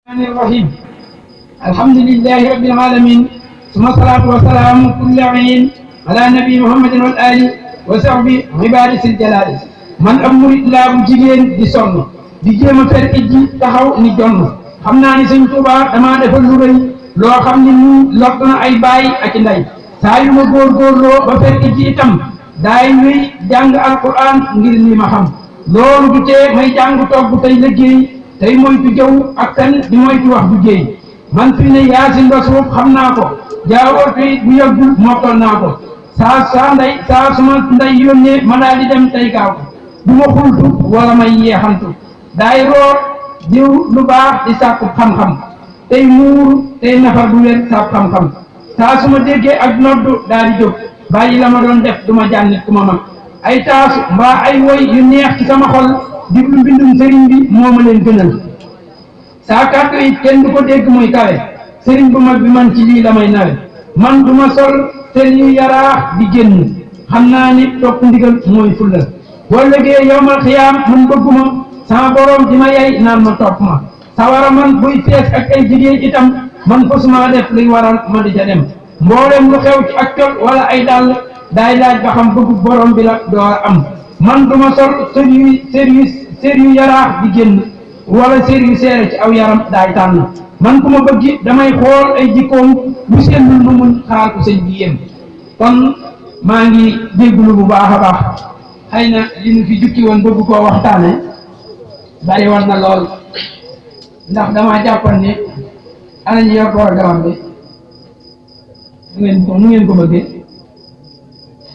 الرحمن الرحيم الحمد لله رب العالمين ثم الصلاة والسلام كل عين على نبي محمد والآل وصحبه عباد الجلال من أمر لا بجيجين دي صن دي جيما فرقجي تخاو ني جون xamna ni seigne touba dama defal lu reuy lo xamni ni lott na ay bay ak nday sa yu ma gor gor lo ba fekk ci itam day ñuy jang alquran ngir ni ma xam lolu du té may jang togg tay liggéey tay moytu jaw ak tan di moytu wax du géey man fi ne yaasin rasul xamna ko jaawor fi bu yagul mokal nako sa nday sa suma nday yonne ma dal di dem tay gaaw duma xultu wala may yeexantu day root diw lu baax di sàkku xam-xam tey muur tey nafar du leen sàkku xam-xam saa su ma déggee ak noddu daal di jóg bàyyi la ma doon def du ma jànnit ku ma mag ay taasu mbaa ay woy yu neex ci sama xol diglu mbindum sëriñ bi moo ma leen gënal saa kàddu it kenn du ko dégg muy kawe sëriñ bu mag bi man ci lii la may nawe man du ma sol sëriñ yu yaraax di génn xam naa ni topp ndigal mooy fulla boo légee yowmal xiyaam man bëgguma sama borom di ma yey naan ma topp ma sawara man buy fees ak ay jigéen itam man fosuma def luy waral ma di ca dem mboolem lu xew ci ak col wala ay dàll daay laaj ba xam bëggu borom bi la door a am man duma sol sër yu yaraax di génn wala sër yu seere ci aw yaram daay tànn man ku ma bëgg damay xool ay jikkoom bu sellul lu mun xaal ko sëñ bi yem kon maa ngi jéggulu bu baax a baax xëy na li ñu fi jukki woon bëgg koo waxtaane bari war na lool ndax dama jàppoon ne ana ñu yor programme bi nu ngeen ko bëggee